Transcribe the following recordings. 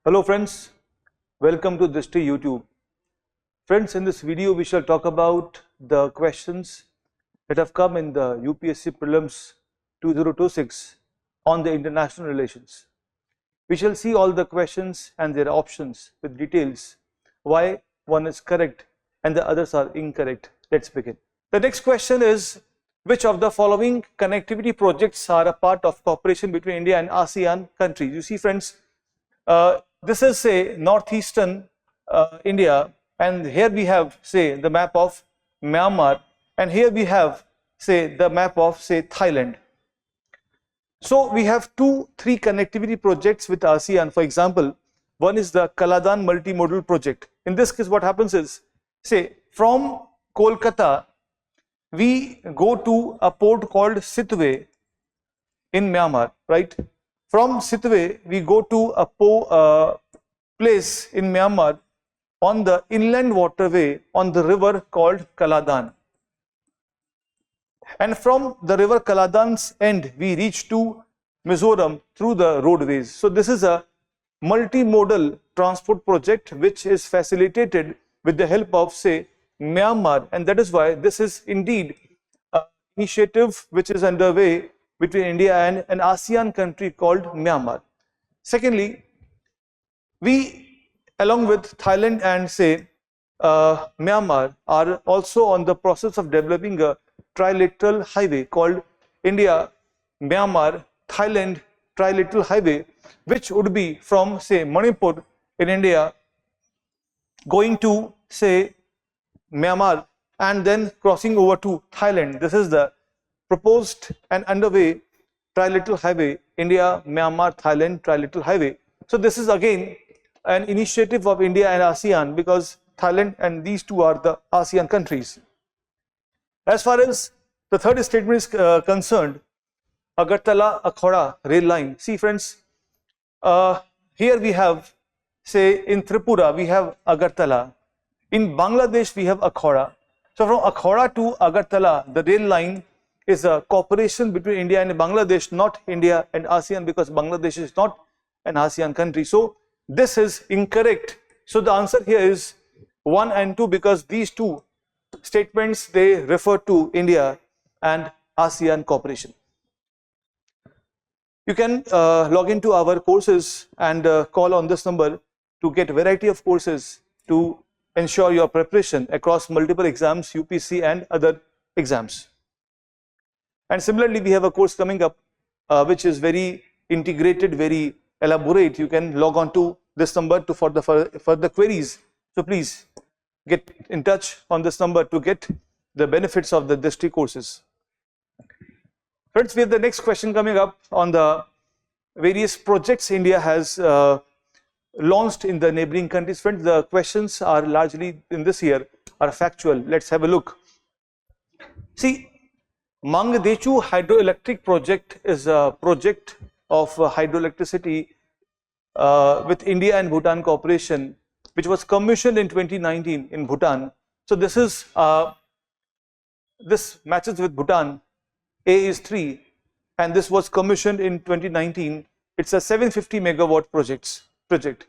Hello friends, welcome to Drishti YouTube. Friends, in this video we shall talk about the questions that have come in the UPSC Prelims 2026 on the international relations. We shall see all the questions and their options with details, why one is correct and the others are incorrect. Let's begin. The next question is, which of the following connectivity projects are a part of cooperation between India and ASEAN countries? You see friends, this is say northeastern India, and here we have say the map of Myanmar, and here we have say the map of say Thailand. So we have three connectivity projects with ASEAN. For example, one is the Kaladan multimodal project. In this case, what happens is, say from Kolkata we go to a port called Sitwe in Myanmar, right? From Sitwe we go to a place in Myanmar on the inland waterway on the river called Kaladan, and from the river Kaladan's end we reach to Mizoram through the roadways. So this is a multimodal transport project which is facilitated with the help of say Myanmar, and that is why this is indeed an initiative which is underway between India and an ASEAN country called Myanmar. Secondly, we along with Thailand and say Myanmar are also on the process of developing a trilateral highway called India, Myanmar, Thailand trilateral highway, which would be from say Manipur in India going to say Myanmar and then crossing over to Thailand. This is the proposed and underway trilateral highway, India, Myanmar, Thailand trilateral highway. So this is again an initiative of India and ASEAN, because Thailand and these two are the ASEAN countries. As far as the third statement is concerned, Agartala-Akhora rail line. See friends, here we have say in Tripura we have Agartala, in Bangladesh we have Akhora. So from Akhora to Agartala, the rail line is a cooperation between India and Bangladesh, not India and ASEAN, because Bangladesh is not an ASEAN country. So this is incorrect. So the answer here is 1 and 2, because these two statements they refer to India and ASEAN cooperation. You can log into our courses and call on this number to get a variety of courses to ensure your preparation across multiple exams, UPSC and other exams. And similarly, we have a course coming up which is very integrated, very elaborate. You can log on to this number to for the queries. So please get in touch on this number to get the benefits of the Drishti courses. Friends, we have the next question coming up on the various projects India has launched in the neighboring countries. Friends, the questions are largely in this year are factual. Let's have a look. See, Mangdechu hydroelectric project is a project of hydroelectricity with India and Bhutan cooperation, which was commissioned in 2019 in Bhutan. So this is this matches with Bhutan. A is 3, and this was commissioned in 2019. It's a 750 megawatt project.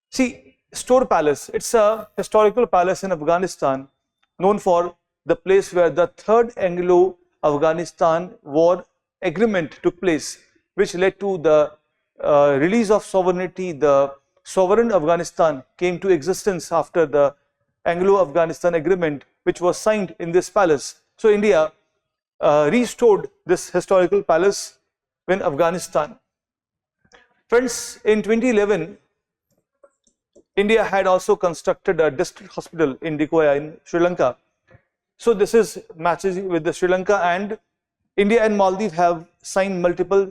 See, Store Palace, it's a historical palace in Afghanistan known for the place where the third Anglo-Afghanistan war agreement took place, which led to the release of sovereignty. The sovereign Afghanistan came to existence after the Anglo-Afghanistan agreement, which was signed in this palace. So India restored this historical palace in Afghanistan. Friends, in 2011, India had also constructed a district hospital in Dikoya in Sri Lanka. So this is matches with the Sri Lanka, and India and Maldives have signed multiple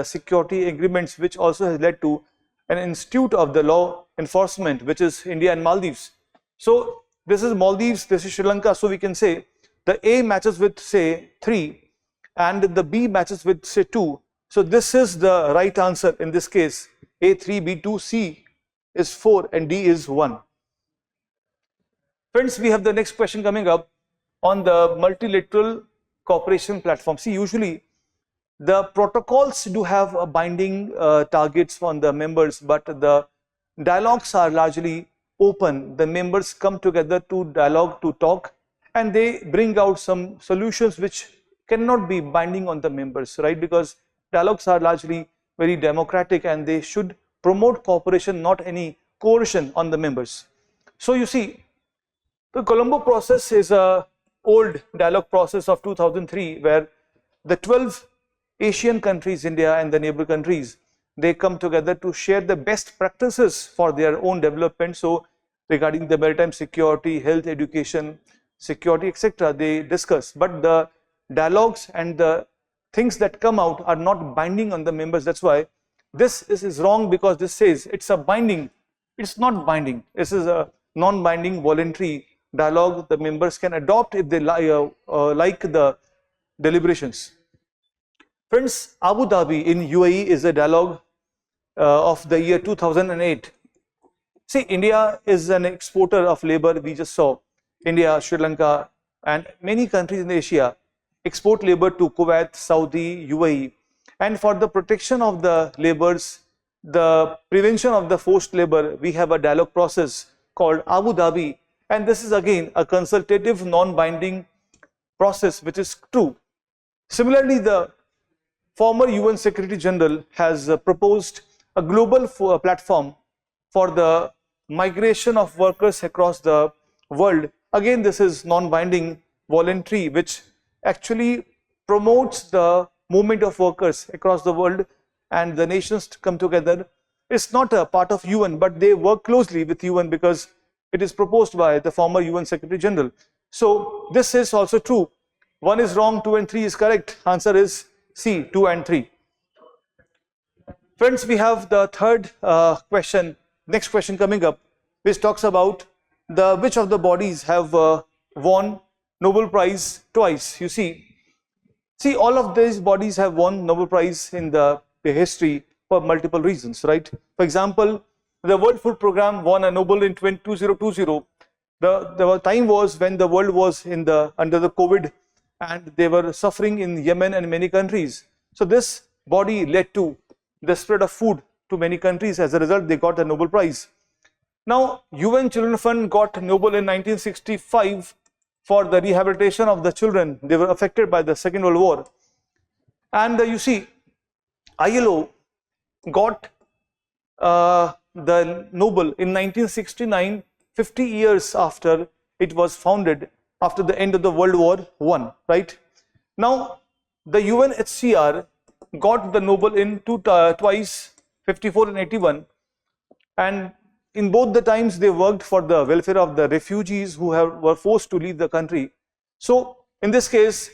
security agreements, which also has led to an institute of the law enforcement, which is India and Maldives. So this is Maldives, this is Sri Lanka. So we can say the A matches with say 3 and the B matches with say 2. So this is the right answer in this case. A 3, B 2, C is 4 and D is 1. Friends, we have the next question coming up on the multilateral cooperation platform. See, usually the protocols do have a binding targets on the members, but the dialogues are largely open. The members come together to dialogue, to talk, and they bring out some solutions which cannot be binding on the members, right? Because dialogues are largely very democratic and they should promote cooperation, not any coercion on the members. So you see, the Colombo process is a old dialogue process of 2003 where the 12 Asian countries, India and the neighbor countries, they come together to share the best practices for their own development. So regarding the maritime security, health, education, security, etc., they discuss. But the dialogues and the things that come out are not binding on the members. That's why this is wrong, because this says it's a binding. It's not binding. This is a non-binding voluntary dialogue. The members can adopt if they like the deliberations. Friends, Abu Dhabi in UAE is a dialogue of the year 2008. See, India is an exporter of labor. We just saw India, Sri Lanka, and many countries in Asia export labor to Kuwait, Saudi, UAE. And for the protection of the laborers, the prevention of the forced labor, we have a dialogue process called Abu Dhabi. And this is again a consultative, non-binding process, which is true. Similarly, the former UN Secretary General has proposed a global platform for the migration of workers across the world. Again, this is non-binding, voluntary, which actually promotes the movement of workers across the world, and the nations come together. It's not a part of UN, but they work closely with UN because it is proposed by the former UN Secretary General. So this is also true. 1 is wrong, 2 and 3 is correct. Answer is C, 2 and 3. Friends, we have the third question, next question coming up, which talks about which of the bodies have won Nobel Prize twice. You see, all of these bodies have won Nobel Prize in the history for multiple reasons, right? For example, the World Food Program won a Nobel in 2020. The time was when the world was under the COVID, and they were suffering in Yemen and many countries. So this body led to the spread of food to many countries. As a result, they got a Nobel Prize. Now, UN Children Fund got Nobel in 1965 for the rehabilitation of the children. They were affected by the Second World War. And you see, ILO got the Nobel in 1969, 50 years after it was founded, after the end of the World War I, right? Now, the UNHCR got the Nobel in twice, 54 and 81, and in both the times they worked for the welfare of the refugees who were forced to leave the country. So in this case,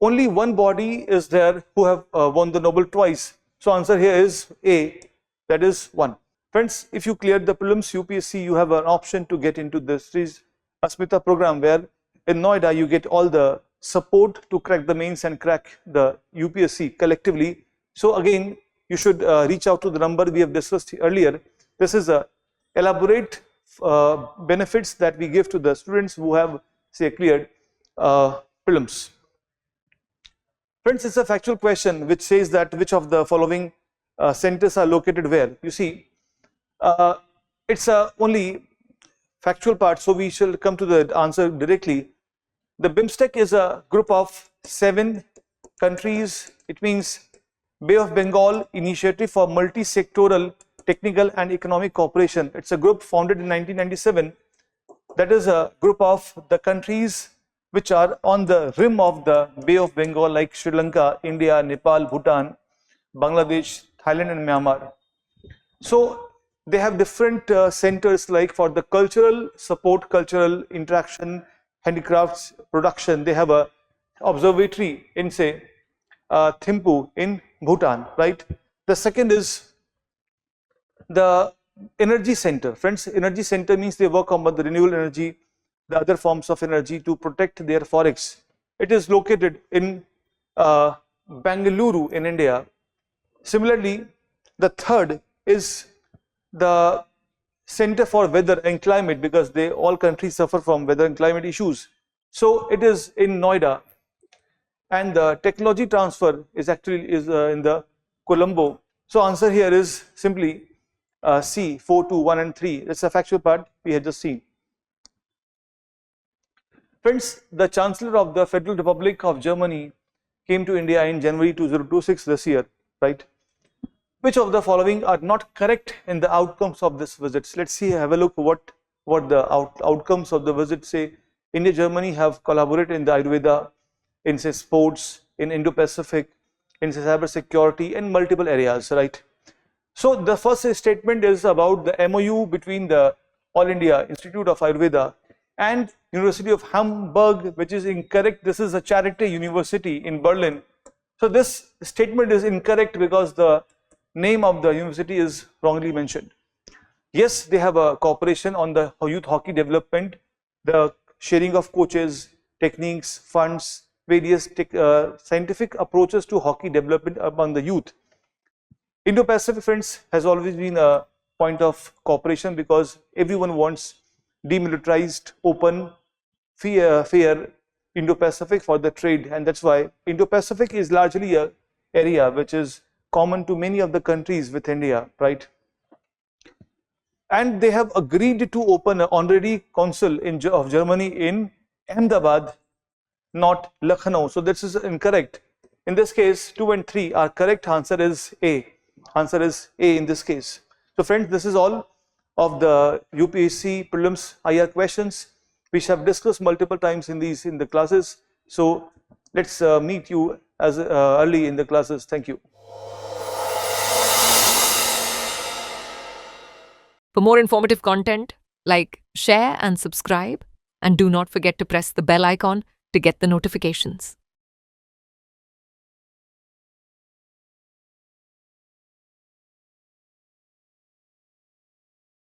only one body is there who have won the Nobel twice. So answer here is A, that is 1. Friends, if you cleared the prelims UPSC, you have an option to get into the Sri's Asmita program, where in Noida you get all the support to crack the mains and crack the UPSC collectively. So again, you should reach out to the number we have discussed earlier. This is a elaborate benefits that we give to the students who have, say, cleared prelims. Friends, it's a factual question which says that which of the following centers are located where. You see, it's only factual part, so we shall come to the answer directly. The BIMSTEC is a group of 7 countries. It means Bay of Bengal Initiative for Multi-Sectoral Technical and Economic Cooperation. It's a group founded in 1997. That is a group of the countries which are on the rim of the Bay of Bengal, like Sri Lanka, India, Nepal, Bhutan, Bangladesh, Thailand and Myanmar. So they have different centers, like for the cultural support, cultural interaction, handicrafts production. They have a observatory in, say, Thimphu in Bhutan, right? The second is the energy center. Friends, energy center means they work on the renewable energy, the other forms of energy to protect their forests. It is located in Bangalore in India. Similarly, the third is the Center for Weather and Climate, because all countries suffer from weather and climate issues. So it is in Noida, and the technology transfer is actually in the Colombo. So answer here is simply C 4, 2, 1 and 3. That's a factual part we had just seen. Friends, the Chancellor of the Federal Republic of Germany came to India in January 2026 this year, right? Which of the following are not correct in the outcomes of this visit? Let's see, have a look what the outcomes of the visit say. India, Germany have collaborated in the Ayurveda, in say sports, in Indo-Pacific, in cyber security, and multiple areas, right? So the first statement is about the MOU between the All India Institute of Ayurveda and University of Hamburg, which is incorrect. This is a charity university in Berlin. So this statement is incorrect because the name of the university is wrongly mentioned. Yes, they have a cooperation on the youth hockey development, the sharing of coaches, techniques, funds, various scientific approaches to hockey development among the youth. Indo-Pacific, friends, has always been a point of cooperation because everyone wants demilitarized, open, fair Indo-Pacific for the trade, and that's why Indo-Pacific is largely a area which is common to many of the countries with India, right? And they have agreed to open an honorary consul of Germany in Ahmedabad, not Lucknow. So this is incorrect. In this case, 2 and 3 are correct. Answer is A. Answer is A in this case. So friends, this is all of the UPSC Prelims IR questions which have discussed multiple times in the classes. So let's meet you as early in the classes. Thank you. For more informative content, like, share and subscribe, and do not forget to press the bell icon to get the notifications.